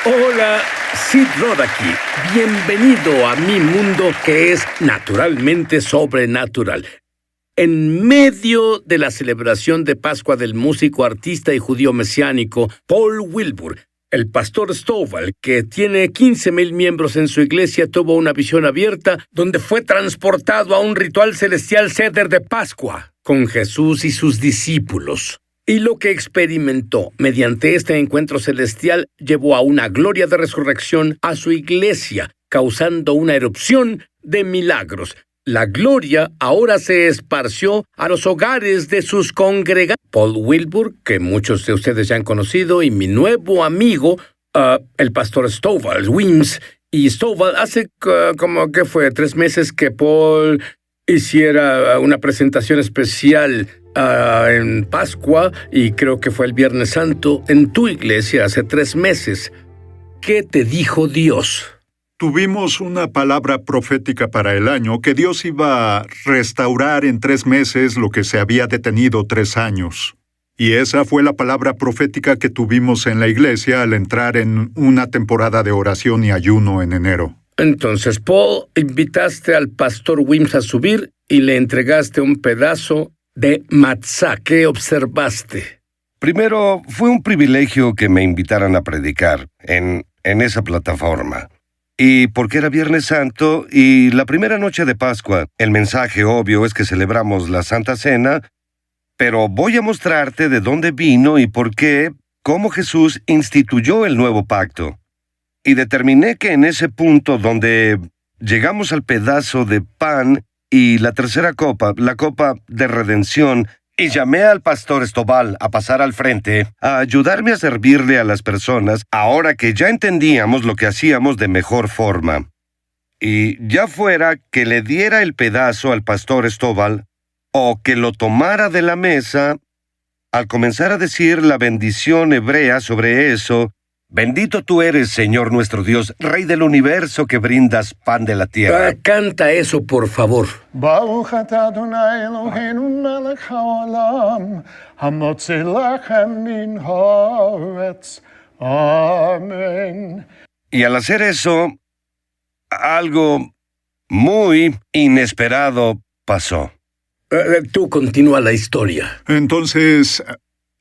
Hola, Sid Roth aquí. Bienvenido a mi mundo que es naturalmente sobrenatural. En medio de la celebración de Pascua del músico, artista y judío mesiánico Paul Wilbur, el pastor Stovall, que tiene 15,000 miembros en su iglesia, tuvo una visión abierta donde fue transportado a un ritual celestial Seder de Pascua con Jesús y sus discípulos. Y lo que experimentó mediante este encuentro celestial llevó a una gloria de resurrección a su iglesia, causando una erupción de milagros. La gloria ahora se esparció a los hogares de sus congregantes. Paul Wilbur, que muchos de ustedes ya han conocido, y mi nuevo amigo, el pastor Stovall Weems. Y Stovall, hace como que fue 3 meses que Paul hiciera una presentación especial en Pascua, y creo que fue el Viernes Santo, en tu iglesia hace 3 meses. ¿Qué te dijo Dios? Tuvimos una palabra profética para el año que Dios iba a restaurar en 3 meses lo que se había detenido 3 años. Y esa fue la palabra profética que tuvimos en la iglesia al entrar en una temporada de oración y ayuno en enero. Entonces, Paul, invitaste al pastor Weems a subir y le entregaste un pedazo de matzá. ¿Qué observaste? Primero, fue un privilegio que me invitaran a predicar en esa plataforma. Y porque era Viernes Santo y la primera noche de Pascua, el mensaje obvio es que celebramos la Santa Cena, pero voy a mostrarte de dónde vino y por qué, cómo Jesús instituyó el nuevo pacto. Y determiné que en ese punto donde llegamos al pedazo de pan y la tercera copa, la copa de redención, y llamé al pastor Stovall a pasar al frente, a ayudarme a servirle a las personas, ahora que ya entendíamos lo que hacíamos de mejor forma. Y ya fuera que le diera el pedazo al pastor Stovall, o que lo tomara de la mesa, al comenzar a decir la bendición hebrea sobre eso, bendito tú eres, Señor nuestro Dios, Rey del universo que brindas pan de la tierra. Canta eso, por favor. Baruch atah Adonai Eloheinu melech haolam, hamotzi lechem min haaretz. Amén. Y al hacer eso, algo muy inesperado pasó. Tú continúa la historia.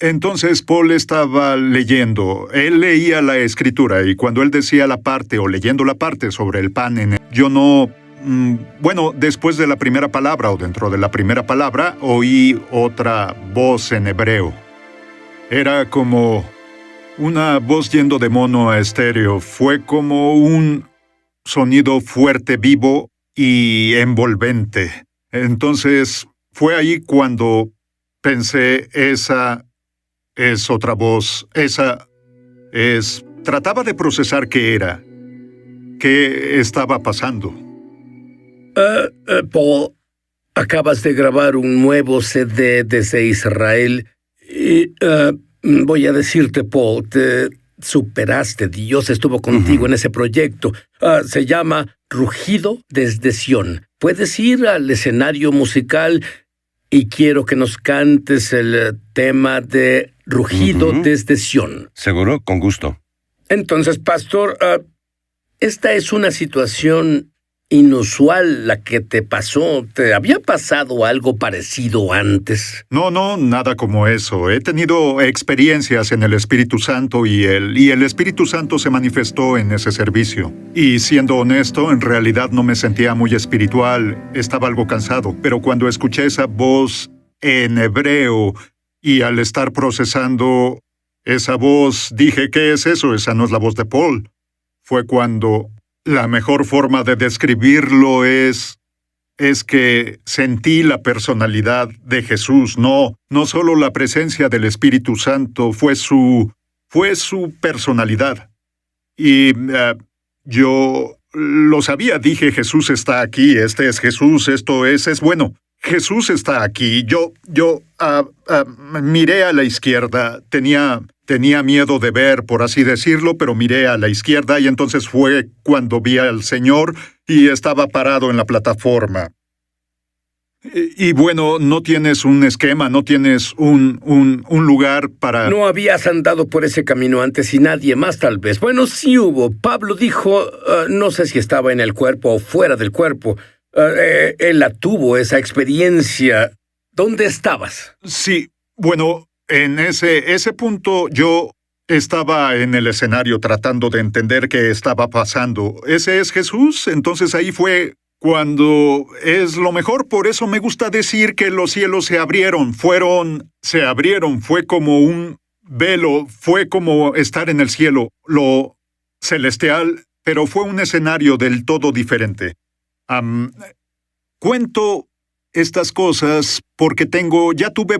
Entonces Paul estaba leyendo. Él leía la escritura y cuando él decía la parte o leyendo la parte sobre el pan, yo no... después de la primera palabra o dentro de la primera palabra, oí otra voz en hebreo. Era como una voz yendo de mono a estéreo. Fue como un sonido fuerte, vivo y envolvente. Entonces, fue ahí cuando pensé, esa es otra voz, trataba de procesar qué era, qué estaba pasando. Paul, acabas de grabar un nuevo CD desde Israel y voy a decirte, Paul, te superaste. Dios estuvo contigo en ese proyecto. Se llama Rugido desde Sión. Puedes ir al escenario musical y quiero que nos cantes el tema de Rugido desde Sión. Seguro, con gusto. Entonces, pastor, esta es una situación inusual la que te pasó. ¿Te había pasado algo parecido antes? No, nada como eso. He tenido experiencias en el Espíritu Santo y el Espíritu Santo se manifestó en ese servicio. Y siendo honesto, en realidad no me sentía muy espiritual, estaba algo cansado. Pero cuando escuché esa voz en hebreo y al estar procesando esa voz, dije, ¿qué es eso? Esa no es la voz de Paul. Fue cuando... La mejor forma de describirlo es que sentí la personalidad de Jesús, no solo la presencia del Espíritu Santo, fue su personalidad. Y yo lo sabía, dije, Jesús está aquí, este es Jesús, esto es bueno. Jesús está aquí. Yo miré a la izquierda, tenía miedo de ver, por así decirlo, pero miré a la izquierda y entonces fue cuando vi al Señor y estaba parado en la plataforma. Y bueno, no tienes un esquema, no tienes un lugar para... No habías andado por ese camino antes y nadie más, tal vez. Bueno, sí hubo. Pablo dijo, no sé si estaba en el cuerpo o fuera del cuerpo. Él la tuvo, esa experiencia. ¿Dónde estabas? Sí, bueno, en ese punto yo estaba en el escenario tratando de entender qué estaba pasando. ¿Ese es Jesús? Entonces ahí fue cuando es lo mejor. Por eso me gusta decir que los cielos se abrieron, fue como un velo, fue como estar en el cielo, lo celestial, pero fue un escenario del todo diferente. Cuento estas cosas porque ya tuve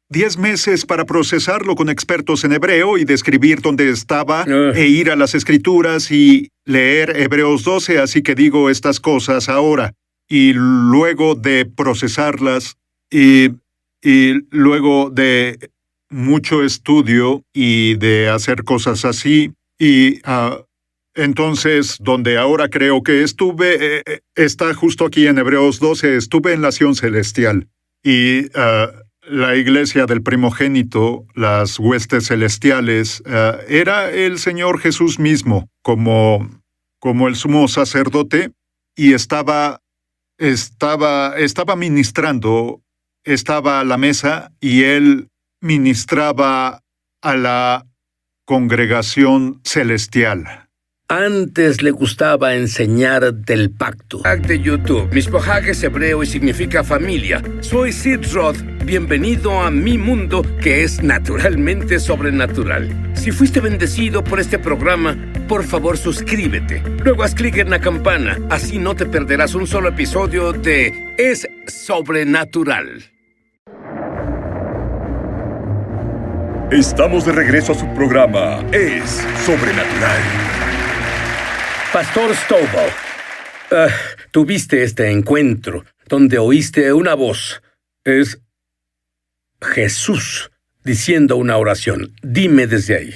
10 meses para procesarlo con expertos en hebreo y describir dónde estaba e ir a las escrituras y leer Hebreos 12, así que digo estas cosas ahora. Y luego de procesarlas y luego de mucho estudio y de hacer cosas así, y entonces, donde ahora creo que estuve, está justo aquí en Hebreos 12, estuve en la Sion celestial. Y la iglesia del primogénito, las huestes celestiales, era el Señor Jesús mismo, como el sumo sacerdote, y estaba ministrando, estaba a la mesa, y él ministraba a la congregación celestial. Antes le gustaba enseñar del pacto. De YouTube. Mishpohag es hebreo y significa familia. Soy Sid Roth. Bienvenido a mi mundo, que es naturalmente sobrenatural. Si fuiste bendecido por este programa, por favor suscríbete. Luego haz clic en la campana. Así no te perderás un solo episodio de Es Sobrenatural. Estamos de regreso a su programa Es Sobrenatural. Pastor Stovall, tuviste este encuentro donde oíste una voz. Es Jesús diciendo una oración. Dime desde ahí.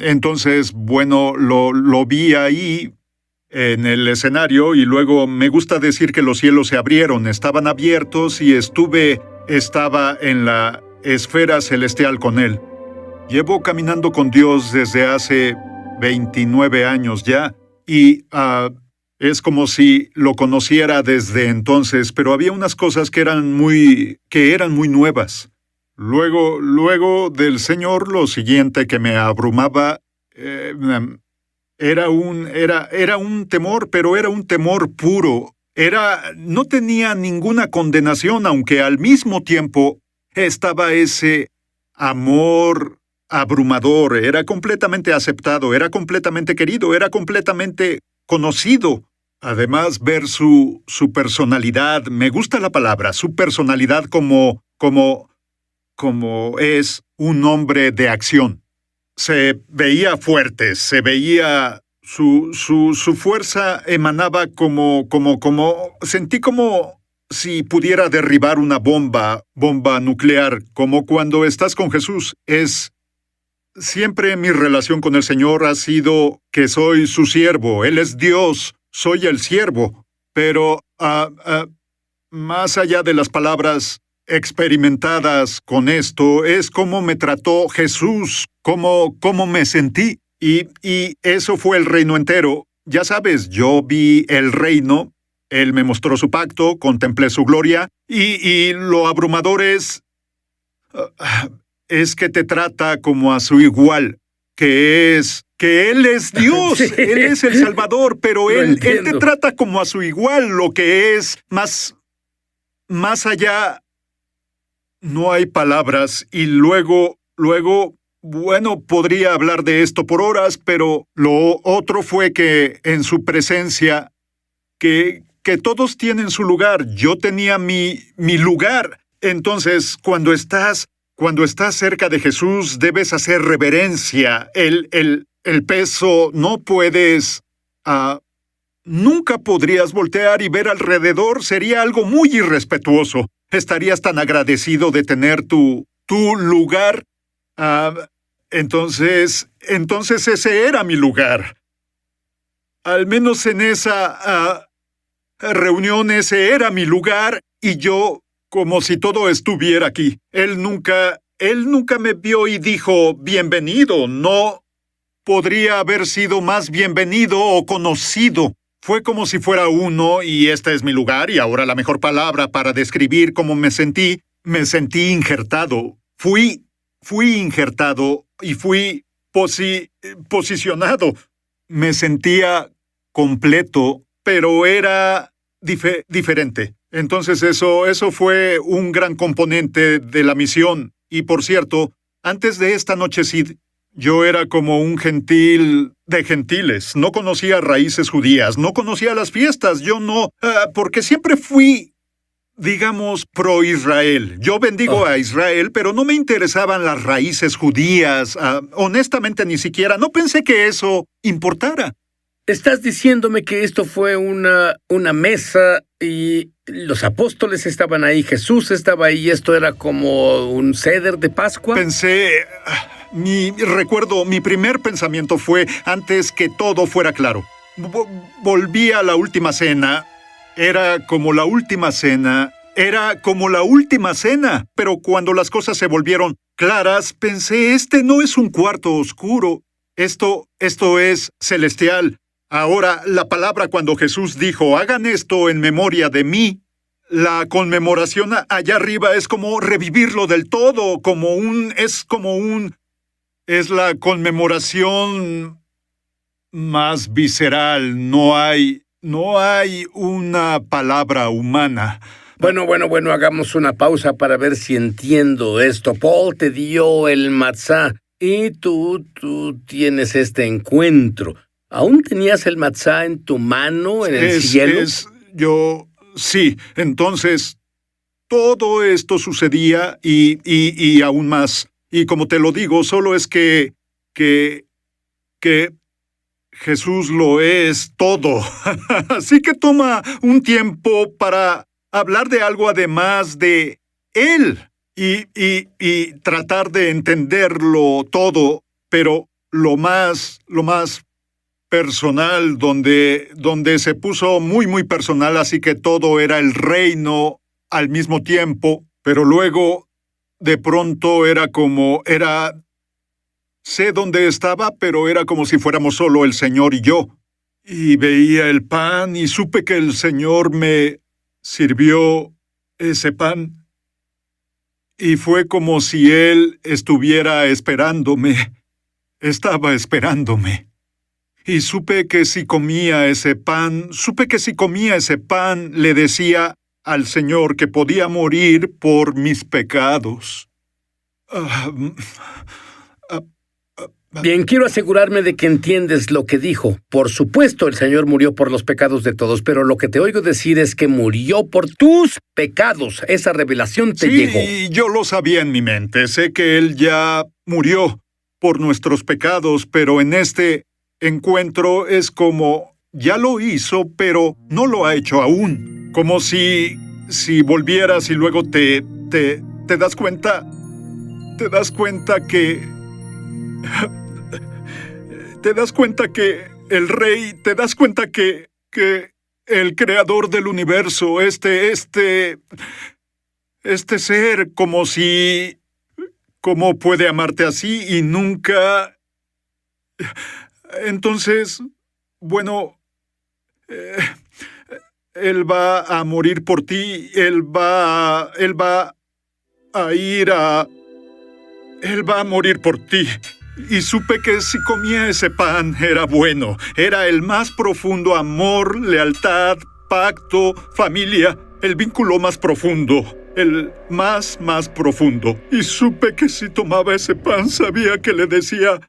Entonces, bueno, lo vi ahí en el escenario y luego me gusta decir que los cielos se abrieron, estaban abiertos y estaba en la esfera celestial con él. Llevo caminando con Dios desde hace 29 años ya. Y es como si lo conociera desde entonces, pero había unas cosas que eran muy nuevas. Luego del Señor, lo siguiente que me abrumaba era un temor, pero era un temor puro. No tenía ninguna condenación, aunque al mismo tiempo estaba ese amor abrumador, era completamente aceptado, era completamente querido, era completamente conocido. Además, ver su personalidad, me gusta la palabra, su personalidad como es un hombre de acción. Se veía fuerte, se veía su fuerza emanaba sentí como si pudiera derribar una bomba nuclear, como cuando estás con Jesús. Siempre mi relación con el Señor ha sido que soy su siervo. Él es Dios, soy el siervo. Pero más allá de las palabras experimentadas con esto, es cómo me trató Jesús, cómo me sentí. Y eso fue el reino entero. Ya sabes, yo vi el reino, Él me mostró su pacto, contemplé su gloria, y lo abrumador es que te trata como a su igual, que Él es Dios, Sí. Él es el Salvador, pero Lo Él te entiendo. trata como a su igual, lo que es más allá. No hay palabras, y luego, bueno, podría hablar de esto por horas, pero lo otro fue que en su presencia, que todos tienen su lugar, yo tenía mi lugar. Entonces, cuando estás cerca de Jesús, debes hacer reverencia. El peso, no puedes... nunca podrías voltear y ver alrededor, sería algo muy irrespetuoso. Estarías tan agradecido de tener tu lugar. Entonces ese era mi lugar. Al menos en esa reunión, ese era mi lugar, y yo, como si todo estuviera aquí. Él nunca me vio y dijo, bienvenido. No podría haber sido más bienvenido o conocido. Fue como si fuera uno, y este es mi lugar, y ahora la mejor palabra para describir cómo me sentí injertado. Fui injertado y fui posicionado. Me sentía completo, pero era diferente. Entonces eso fue un gran componente de la misión. Y por cierto, antes de esta noche, Sid, yo era como un gentil de gentiles. No conocía raíces judías, no conocía las fiestas. Yo no, porque siempre fui, digamos, pro-Israel. Yo bendigo a Israel, pero no me interesaban las raíces judías. Honestamente, ni siquiera. No pensé que eso importara. ¿Estás diciéndome que esto fue una mesa y los apóstoles estaban ahí, Jesús estaba ahí, y esto era como un ceder de Pascua? Pensé... Recuerdo, mi primer pensamiento fue, antes que todo fuera claro. Volví a la última cena. Era como la última cena. Pero cuando las cosas se volvieron claras, pensé, este no es un cuarto oscuro. Esto es celestial. Ahora, la palabra cuando Jesús dijo, hagan esto en memoria de mí, la conmemoración allá arriba es como revivirlo del todo, es la conmemoración más visceral. No hay una palabra humana. Bueno, hagamos una pausa para ver si entiendo esto. Paul te dio el matzá y tú tienes este encuentro. ¿Aún tenías el matzá en tu mano en el cielo? Sí, entonces todo esto sucedía y aún más. Y como te lo digo, solo es que Jesús lo es todo. Así que toma un tiempo para hablar de algo además de Él y tratar de entenderlo todo, pero lo más personal, donde se puso muy, muy personal, así que todo era el reino al mismo tiempo, pero luego, de pronto, sé dónde estaba, pero era como si fuéramos solo el Señor y yo. Y veía el pan y supe que el Señor me sirvió ese pan. Y fue como si Él estuviera esperándome. Estaba esperándome. Y supe que si comía ese pan, le decía al Señor que podía morir por mis pecados. Bien, quiero asegurarme de que entiendes lo que dijo. Por supuesto, el Señor murió por los pecados de todos, pero lo que te oigo decir es que murió por tus pecados. Esa revelación te llegó. Sí, yo lo sabía en mi mente. Sé que Él ya murió por nuestros pecados, pero en este encuentro es como, ya lo hizo, pero no lo ha hecho aún. Como si volvieras y luego te das cuenta que el rey, te das cuenta que el creador del universo, este ser, ¿cómo puede amarte así y nunca? Entonces, bueno, Él va a morir por ti, Él va a morir por ti. Y supe que si comía ese pan era bueno, era el más profundo amor, lealtad, pacto, familia, el vínculo más profundo, el más profundo. Y supe que si tomaba ese pan sabía que le decía,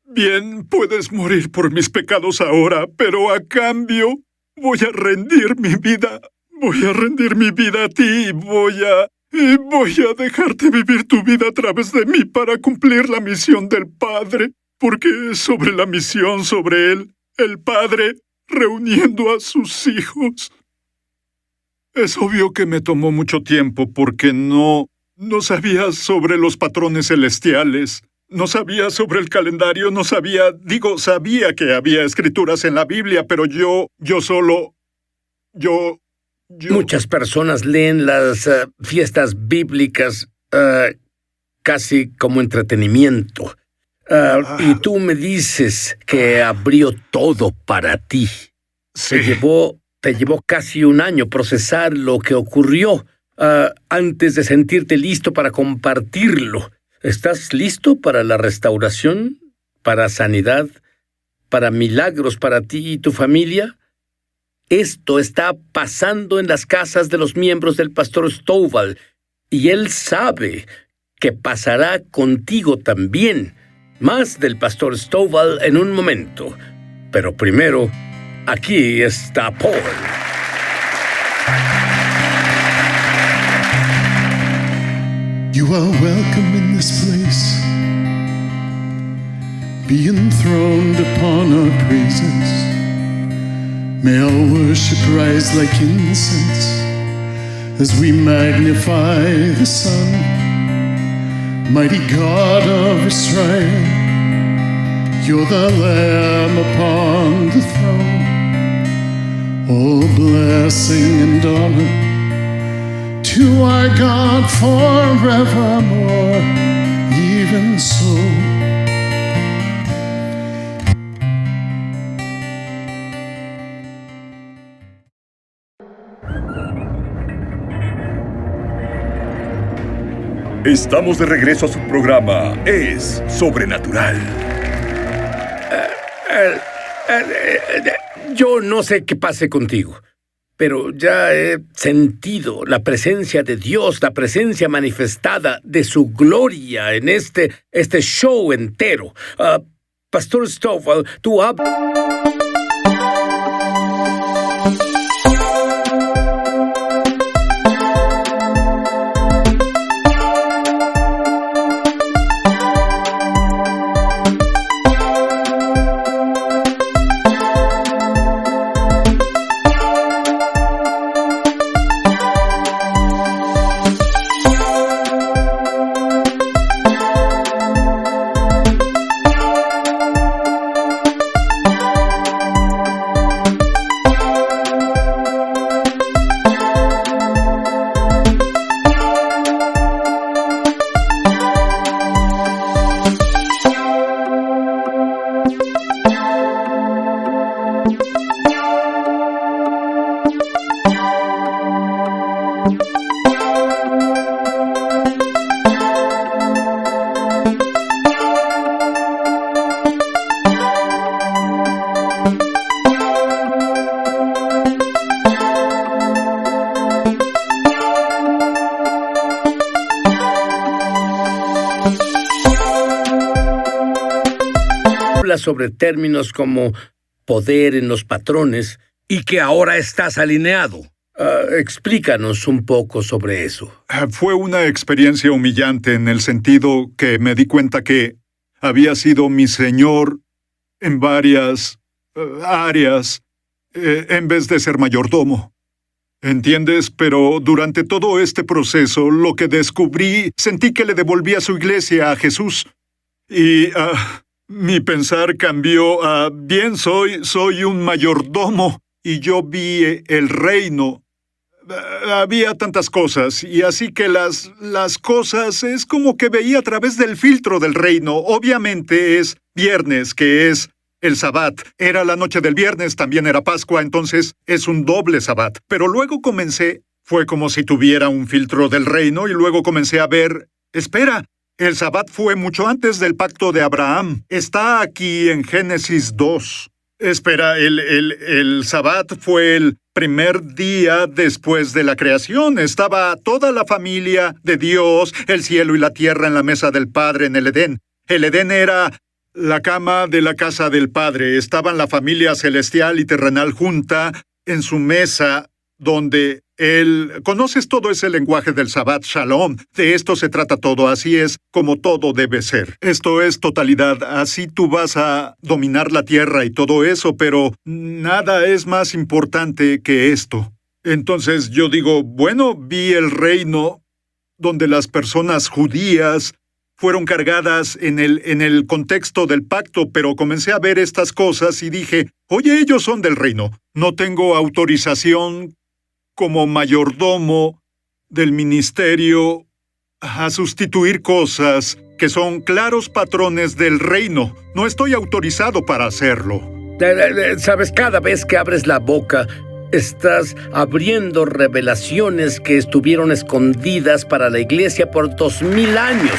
bien, puedes morir por mis pecados ahora, pero a cambio voy a rendir mi vida a ti y voy a dejarte vivir tu vida a través de mí para cumplir la misión del Padre, porque es sobre la misión, sobre Él, el Padre reuniendo a sus hijos. Es obvio que me tomó mucho tiempo porque no sabía sobre los patrones celestiales, no sabía sobre el calendario, sabía que había escrituras en la Biblia, pero yo yo... Muchas personas leen las fiestas bíblicas casi como entretenimiento. Y tú me dices que abrió todo para ti. Sí. Te llevó casi un año procesar lo que ocurrió antes de sentirte listo para compartirlo. ¿Estás listo para la restauración, para sanidad, para milagros para ti y tu familia? Esto está pasando en las casas de los miembros del pastor Stovall, y él sabe que pasará contigo también. Más del pastor Stovall en un momento. Pero primero, aquí está Paul. You are welcome in this place. Be enthroned upon our praises. May our worship rise like incense as we magnify the Son. Mighty God of Israel, you're the Lamb upon the throne. All blessing and honor to our God forevermore, even so. Estamos de regreso a su programa Es Sobrenatural. Yo no sé qué pase contigo, pero ya he sentido la presencia de Dios, la presencia manifestada de su gloria en este show entero. Pastor Stovall, tú hablas. Sobre términos como poder en los patrones y que ahora estás alineado. Explícanos un poco sobre eso. Fue una experiencia humillante en el sentido que me di cuenta que había sido mi Señor en varias áreas en vez de ser mayordomo. ¿Entiendes? Pero durante todo este proceso, lo que descubrí, sentí que le devolví a su iglesia a Jesús. Y mi pensar cambió a, bien, soy un mayordomo y yo vi el reino. Había tantas cosas, y así que las cosas es como que veía a través del filtro del reino. Obviamente es viernes, que es el Sabbat. Era la noche del viernes, también era Pascua, entonces es un doble Sabbat. Pero luego fue como si tuviera un filtro del reino, y luego comencé a ver, espera, el Sabbat fue mucho antes del pacto de Abraham. Está aquí en Génesis 2. Espera, el Sabbat fue el primer día después de la creación. Estaba toda la familia de Dios, el cielo y la tierra en la mesa del Padre en el Edén. El Edén era la cama de la casa del Padre. Estaban la familia celestial y terrenal junta en su mesa, donde conoces todo ese lenguaje del Sabbat, Shalom. De esto se trata todo, así es como todo debe ser. Esto es totalidad, así tú vas a dominar la tierra y todo eso, pero nada es más importante que esto. Entonces yo digo, bueno, vi el reino donde las personas judías fueron cargadas en el contexto del pacto, pero comencé a ver estas cosas y dije, oye, ellos son del reino. No tengo autorización como mayordomo del ministerio a sustituir cosas que son claros patrones del reino. No estoy autorizado para hacerlo. Sabes, cada vez que abres la boca, estás abriendo revelaciones que estuvieron escondidas para la iglesia por 2000 años.